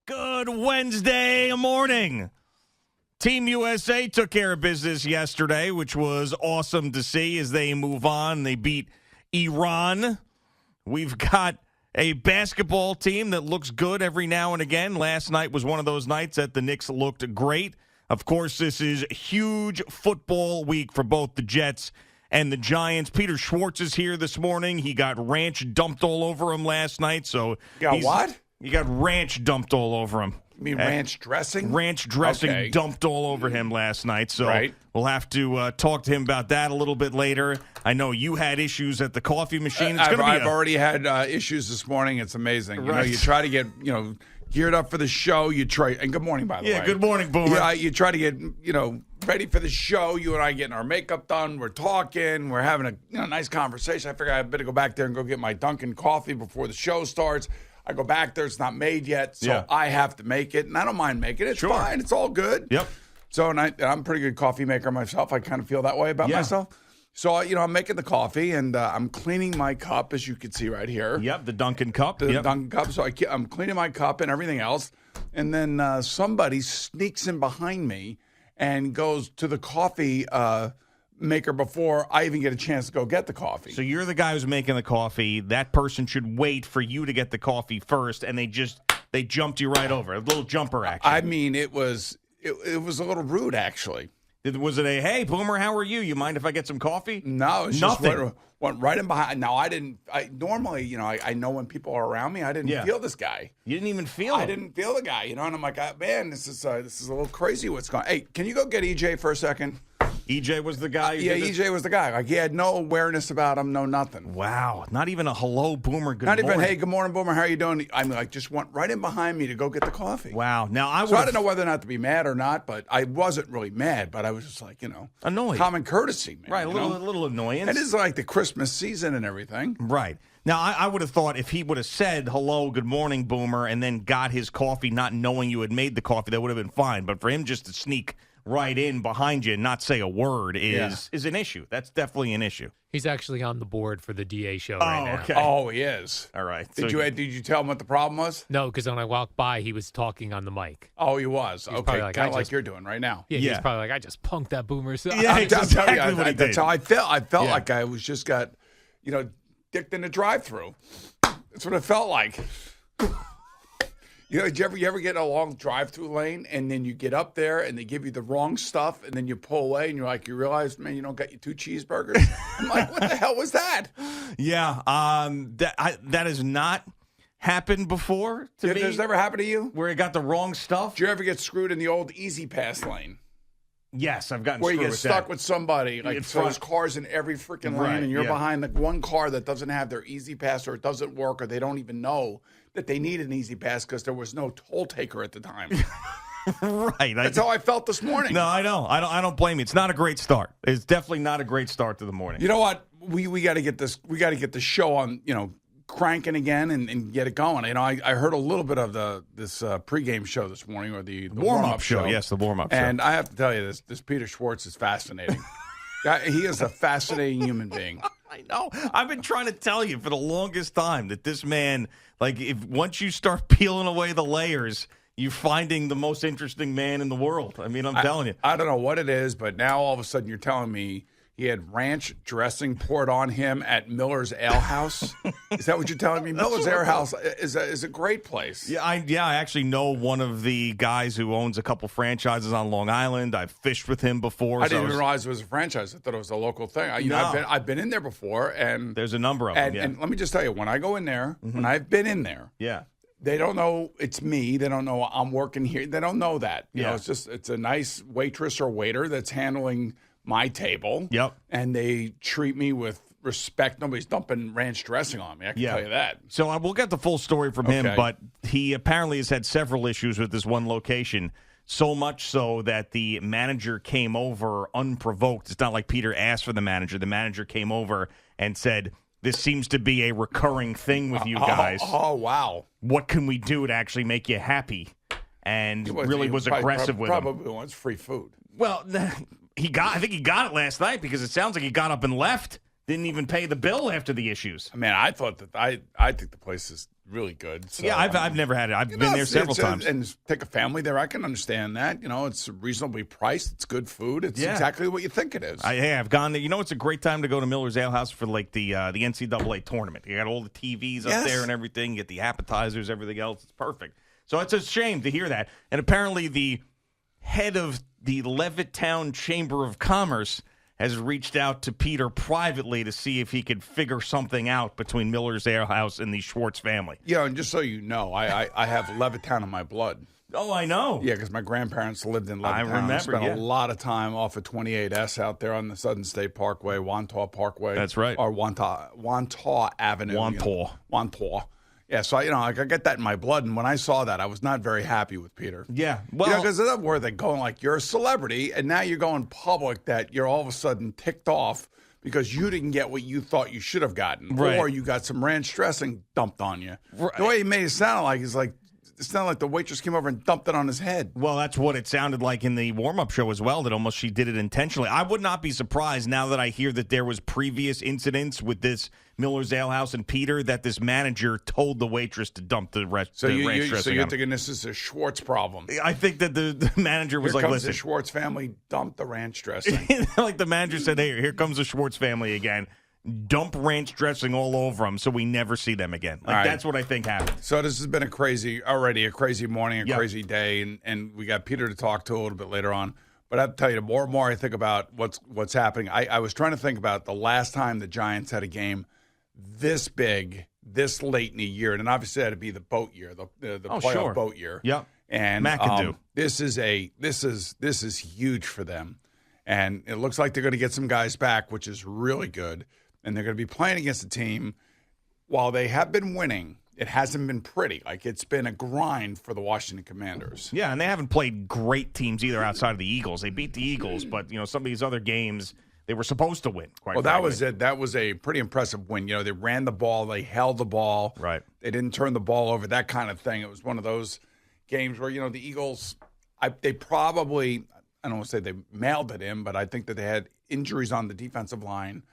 Good Wednesday morning. Team USA took care of business yesterday, which was awesome to see as they move on. They beat Iran. We've got a basketball team that looks good every now and again. Last night was one of those nights that the Knicks looked great. Of course, this is huge football week for both the Jets and the Giants. Peter Schwartz is here this morning. He got ranch dumped all over him last night. So what? You got ranch dumped all over him. You mean ranch dressing? Ranch dressing dumped all over him last night. So we'll have to talk to him about that a little bit later. I know you had issues at the coffee machine. I've already had issues this morning. It's amazing. You know, you try to get, geared up for the show. You try, and good morning, by the way. Yeah, good morning, Boomer. Yeah, you try to get, ready for the show. You and I getting our makeup done. We're talking. We're having a nice conversation. I figured I better go back there and go get my Dunkin' coffee before the show starts. I go back there. It's not made yet, so I have to make it, and I don't mind making it. It's fine. It's all good. Yep. So, and I'm a pretty good coffee maker myself. I kind of feel that way about myself. So, I'm making the coffee, and I'm cleaning my cup, as you can see right here. Yep, the Dunkin' cup. The Dunkin' cup. So I'm cleaning my cup and everything else, and then somebody sneaks in behind me and goes to the coffee maker before I even get a chance to go get the coffee. So you're the guy who's making the coffee. That person should wait for you to get the coffee first, and they jumped you right over. A little jumper action. I mean, it was a little rude, actually. Was it a, hey, Boomer, how are you? You mind if I get some coffee? No, it's nothing. Just went right in behind. Now, I normally, I know when people are around me, I didn't feel this guy. You didn't even feel him. I didn't feel the guy, and I'm like, man, this is a little crazy what's going on. Hey, can you go get EJ for a second? EJ was the guy? EJ was the guy. Like, he had no awareness about him, no nothing. Wow. Not even a hello, Boomer, good morning. Not even, hey, good morning, Boomer, how are you doing? I mean, just went right in behind me to go get the coffee. Wow. Now, I don't know whether or not to be mad or not, but I wasn't really mad, but I was just like, annoyed. Common courtesy, man. Right, a little annoyance. It is like the Christmas season and everything. Right. Now, I would have thought if he would have said, hello, good morning, Boomer, and then got his coffee not knowing you had made the coffee, that would have been fine. But for him just to sneak right in behind you and not say a word is an issue. That's definitely an issue. He's actually on the board for the DA show right now. Okay. Oh, he is. All right. Did you tell him what the problem was? No, because when I walked by, he was talking on the mic. Oh, he was. He's okay, like, kind of like you're doing right now. Yeah, he's probably like, I just punked that Boomer. Yeah, exactly what he did. That's how I felt. I felt like I was just got, dicked in the drive-through. That's what it felt like. Did you ever get a long drive-through lane and then you get up there and they give you the wrong stuff and then you pull away and you realize, man, you don't got your 2 cheeseburgers? I'm like, what the hell was that? Yeah, that has not happened before to me. There's never happened to you? Where it got the wrong stuff? Did you ever get screwed in the old Easy Pass lane? Yes, I've gotten where screwed you get with stuck that. with somebody, like there's cars in every freaking lane, and you're behind like one car that doesn't have their Easy Pass, or it doesn't work, or they don't even know that they need an Easy Pass because there was no toll taker at the time. Right. That's how I felt this morning. No, I know. I don't blame you. It's not a great start. It's definitely not a great start to the morning. You know what? We got to get this. We got to get the show on. Cranking again and get it going. I heard a little bit of this pregame show this morning, or the warm-up show. Yes, the warm-up show. And I have to tell you, this Peter Schwartz is fascinating. He is a fascinating human being. I know. I've been trying to tell you for the longest time that this man, once you start peeling away the layers, you're finding the most interesting man in the world. I mean, I'm telling you. I don't know what it is, but now all of a sudden you're telling me he had ranch dressing poured on him at Miller's Ale House. Is that what you're telling me? Miller's Ale House is a great place. Yeah, I actually know one of the guys who owns a couple franchises on Long Island. I've fished with him before. I didn't even realize it was a franchise. I thought it was a local thing. I've been in there before, and there's a number of them. And let me just tell you, when I go in there, when I've been in there, they don't know it's me. They don't know I'm working here. They don't know that. It's a nice waitress or waiter that's handling my table. Yep. And they treat me with respect. Nobody's dumping ranch dressing on me. I can tell you that. So we'll get the full story from him, but he apparently has had several issues with this one location, so much so that the manager came over unprovoked. It's not like Peter asked for the manager. The manager came over and said, this seems to be a recurring thing with you guys. Oh, wow. What can we do to actually make you happy? And really was aggressive with him. Probably wants free food. Well, I think he got it last night because it sounds like he got up and left. didn't even pay the bill after the issues. I mean, I thought that I think the place is really good. So, yeah, I've never had it. I've been there several times. And take a family there, I can understand that. You know, it's reasonably priced. It's good food. It's exactly what you think it is. I've gone there. You know, it's a great time to go to Miller's Ale House for like the NCAA tournament. You got all the TVs up there and everything. You get the appetizers, everything else. It's perfect. So it's a shame to hear that. And apparently the head of the Levittown Chamber of Commerce has reached out to Peter privately to see if he could figure something out between Miller's Ale House and the Schwartz family. Yeah, and just so you know, I have Levittown in my blood. Oh, I know. Yeah, because my grandparents lived in Levittown. I remember, spent a lot of time off of 28S out there on the Southern State Parkway, Wantagh Parkway. That's right. Or Wantagh Avenue. Wantagh. Yeah, so I get that in my blood, and when I saw that, I was not very happy with Peter. Yeah, well, because that's where they're going like you're a celebrity, and now you're going public that you're all of a sudden ticked off because you didn't get what you thought you should have gotten, or you got some ranch dressing dumped on you. Right. The way he made it sound like it sounded like the waitress came over and dumped it on his head. Well, that's what it sounded like in the warm-up show as well, that almost she did it intentionally. I would not be surprised now that I hear that there was previous incidents with this Miller's Ale House and Peter that this manager told the waitress to dump the ranch dressing. So you're thinking this is a Schwartz problem? I think that the manager was like, listen. The Schwartz family dumped the ranch dressing. Like the manager said, hey, here comes the Schwartz family again. Dump ranch dressing all over them so we never see them again. That's what I think happened. So this has been a crazy morning, crazy day, and we got Peter to talk to a little bit later on. But I have to tell you, the more and more I think about what's happening, I was trying to think about the last time the Giants had a game this big, this late in the year, and obviously that would be the boat year, the playoff boat year. Yep. And McAdoo. This is huge for them, and it looks like they're going to get some guys back, which is really good. And they're going to be playing against a team. While they have been winning, it hasn't been pretty. Like, it's been a grind for the Washington Commanders. Yeah, and they haven't played great teams either outside of the Eagles. They beat the Eagles, but some of these other games they were supposed to win. That was it. That was a pretty impressive win. They ran the ball, they held the ball. Right. They didn't turn the ball over. That kind of thing. It was one of those games where the Eagles. They probably, I don't want to say they mailed it in, but I think that they had injuries on the defensive line.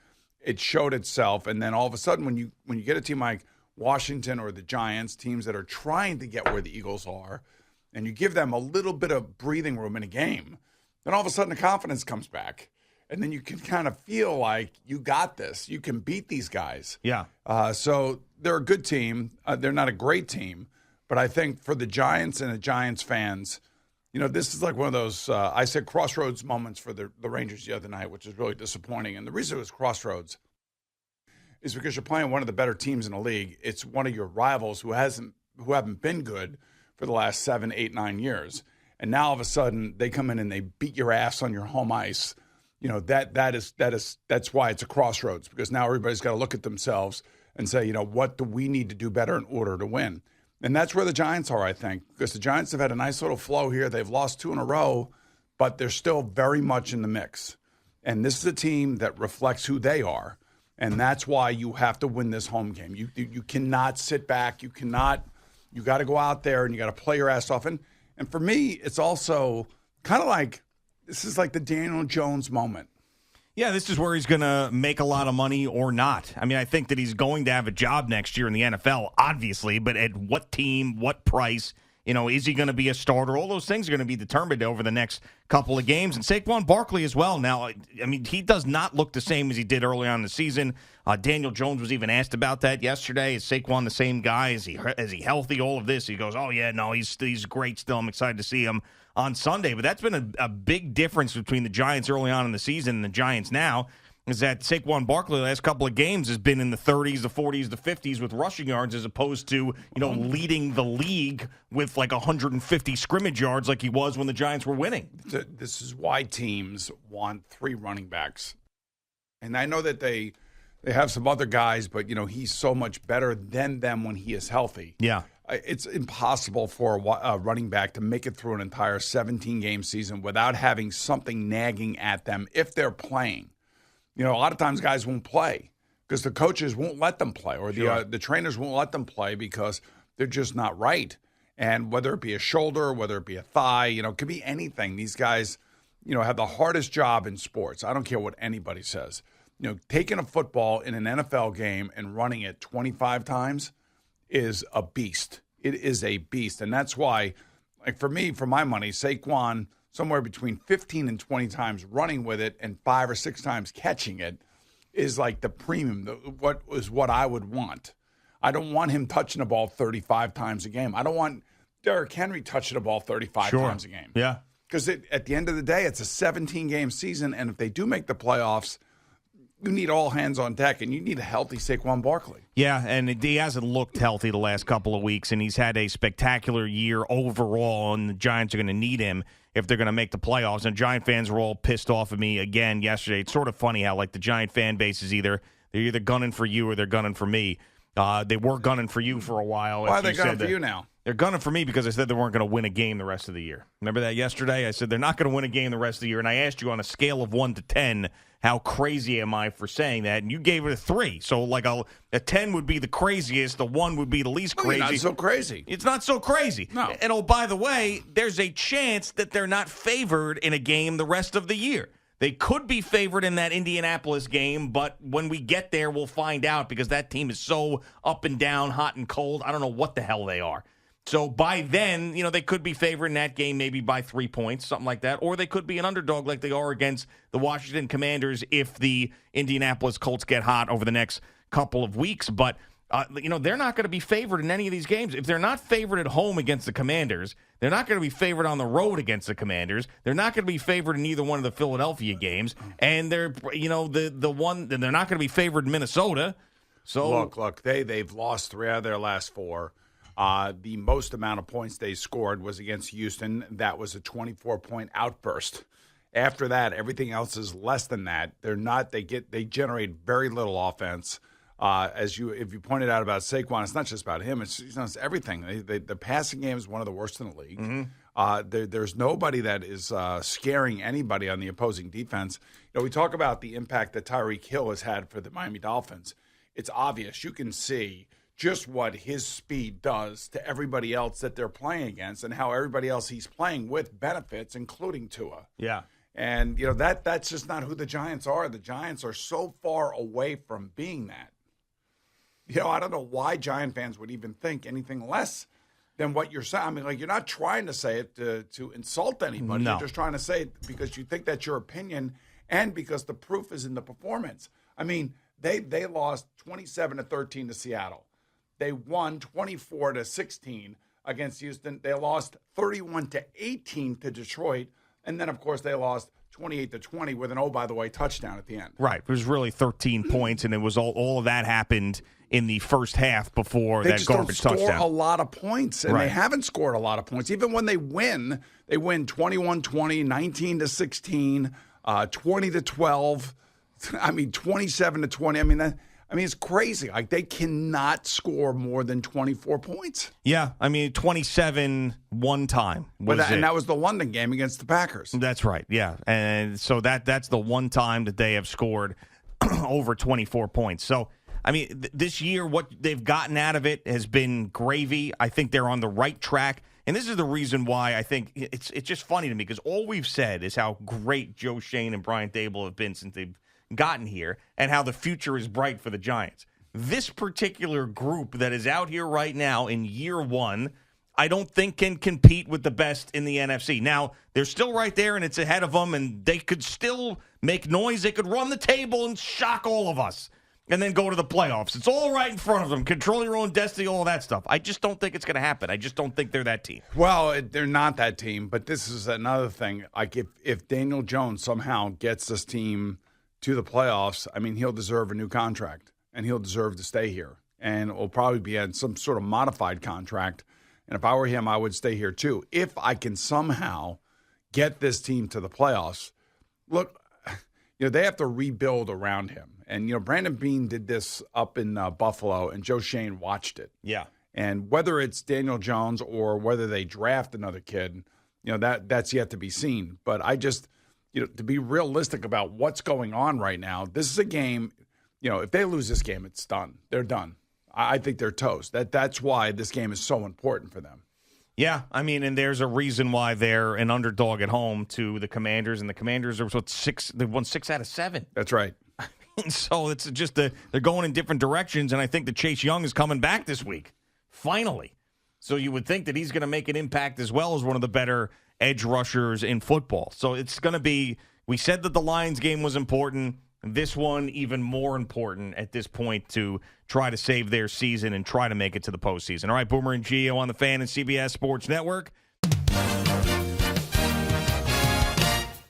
It showed itself, and then all of a sudden, when you get a team like Washington or the Giants, teams that are trying to get where the Eagles are, and you give them a little bit of breathing room in a game, then all of a sudden the confidence comes back, and then you can kind of feel like you got this. You can beat these guys. Yeah. So they're a good team. They're not a great team, but I think for the Giants and the Giants fans, this is like one of those, I said crossroads moments for the Rangers the other night, which is really disappointing. And the reason it was crossroads is because you're playing one of the better teams in the league. It's one of your rivals who haven't been good for the last 7, 8, 9 years. And now all of a sudden they come in and they beat your ass on your home ice. That's why it's a crossroads, because now everybody's got to look at themselves and say, what do we need to do better in order to win? And that's where the Giants are, I think, because the Giants have had a nice little flow here. They've lost 2 in a row, but they're still very much in the mix. And this is a team that reflects who they are, and that's why you have to win this home game. You cannot sit back. You got to go out there and you got to play your ass off. And for me, it's also kind of like this is like the Daniel Jones moment. Yeah, this is where he's going to make a lot of money or not. I mean, I think that he's going to have a job next year in the NFL, obviously, but at what team, what price, is he going to be a starter? All those things are going to be determined over the next couple of games. And Saquon Barkley as well. Now, I mean, he does not look the same as he did early on in the season. Daniel Jones was even asked about that yesterday. Is Saquon the same guy? Is he healthy? All of this. He goes, oh, yeah, no, he's great still. I'm excited to see him on Sunday. But that's been a big difference between the Giants early on in the season and the Giants now, is that Saquon Barkley the last couple of games has been in the 30s, the 40s, the 50s with rushing yards, as opposed to, leading the league with like 150 scrimmage yards like he was when the Giants were winning. This is why teams want 3 running backs. And I know that they have some other guys, but, he's so much better than them when he is healthy. Yeah. It's impossible for a running back to make it through an entire 17-game season without having something nagging at them if they're playing. A lot of times guys won't play because the coaches won't let them play, or the trainers won't let them play because they're just not right. And whether it be a shoulder, whether it be a thigh, it could be anything. These guys, have the hardest job in sports. I don't care what anybody says. taking a football in an NFL game and running it 25 times is a beast. It is a beast. And that's why, like for me, for my money, Saquon, somewhere between 15 and 20 times running with it and 5 or 6 times catching it is like the premium, what I would want. I don't want him touching the ball 35 times a game. I don't want Derrick Henry touching the ball 35 times a game. Yeah. Because at the end of the day, it's a 17-game season, and if they do make the playoffs, you need all hands on deck, and you need a healthy Saquon Barkley. Yeah, and he hasn't looked healthy the last couple of weeks, and he's had a spectacular year overall, and the Giants are going to need him if they're going to make the playoffs. And Giant fans were all pissed off at me again yesterday. It's sort of funny how, like, the Giant fan base is they're either gunning for you or they're gunning for me. They were gunning for you for a while. Why are they gunning for you now? They're gunning for me because I said they weren't going to win a game the rest of the year. Remember that yesterday? I said they're not going to win a game the rest of the year, and I asked you on a scale of 1 to 10, how crazy am I for saying that? And you gave it a 3. So like a 10 would be the craziest, a 1 would be the least crazy. Not so crazy. It's not so crazy. No. And oh, by the way, there's a chance that they're not favored in a game the rest of the year. They could be favored in that Indianapolis game, but when we get there, we'll find out because that team is so up and down, hot and cold. I don't know what the hell they are. So by then, they could be favored in that game maybe by 3 points, something like that. Or they could be an underdog like they are against the Washington Commanders if the Indianapolis Colts get hot over the next couple of weeks. But, they're not going to be favored in any of these games. If they're not favored at home against the Commanders, they're not going to be favored on the road against the Commanders. They're not going to be favored in either one of the Philadelphia games. And they're, they're not going to be favored in Minnesota. So Look, they've lost 3 out of their last 4. The most amount of points they scored was against Houston. That was a 24-point outburst. After that, everything else is less than that. They generate very little offense. If you pointed out about Saquon, it's not just about him. It's everything. The passing game is one of the worst in the league. Mm-hmm. There's nobody that is scaring anybody on the opposing defense. We talk about the impact that Tyreek Hill has had for the Miami Dolphins. It's obvious. You can see just what his speed does to everybody else that they're playing against and how everybody else he's playing with benefits, including Tua. Yeah. And, that's just not who the Giants are. The Giants are so far away from being that. I don't know why Giant fans would even think anything less than what you're saying. I mean, you're not trying to say it to insult anybody. No. You're just trying to say it because you think that's your opinion and because the proof is in the performance. I mean, they lost 27-13 to Seattle. They won 24-16 against Houston. They lost 31-18 to Detroit. And then, of course, they lost 28-20 with an, by the way, touchdown at the end. Right. It was really 13 points, and it was all of that happened in the first half before that garbage touchdown. They just don't score a lot of points, and Right. They haven't scored a lot of points. Even when they win 21-20, 19-16, 20-12. I mean, 27-20. I mean, it's crazy. They cannot score more than 24 points. Yeah, 27 one time. And that was the London game against the Packers. That's right, yeah. And so that's the one time that they have scored over 24 points. So, this year, what they've gotten out of it has been gravy. I think they're on the right track. And this is the reason why I think it's just funny to me, because all we've said is how great Joe Shane and Brian Dable have been since they've gotten here and how the future is bright for the Giants. This particular group that is out here right now in year 1, I don't think can compete with the best in the NFC. Now, they're still right there and it's ahead of them, and they could still make noise. They could run the table and shock all of us and then go to the playoffs. It's all right in front of them. Control your own destiny, all that stuff. I just don't think it's going to happen. I just don't think they're that team. Well, they're not that team, but this is another thing. If Daniel Jones somehow gets this team to the playoffs, he'll deserve a new contract, and he'll deserve to stay here. And it will probably be on some sort of modified contract. And if I were him, I would stay here too. If I can somehow get this team to the playoffs, look, they have to rebuild around him. And, Brandon Beane did this up in Buffalo, and Joe Shane watched it. Yeah. And whether it's Daniel Jones or whether they draft another kid, that's yet to be seen. But I just – to be realistic about what's going on right now, this is a game, if they lose this game, it's done. They're done. I think they're toast. That's why this game is so important for them. Yeah, and there's a reason why they're an underdog at home to the Commanders, and the Commanders are they've won 6 out of 7. That's right. So it's just they're going in different directions, and I think that Chase Young is coming back this week, finally. So you would think that he's going to make an impact as well as one of the better edge rushers in football. So it's going to be, we said that the Lions game was important. This one even more important at this point to try to save their season and try to make it to the postseason. All right, Boomer and Gio on the Fan and CBS Sports Network.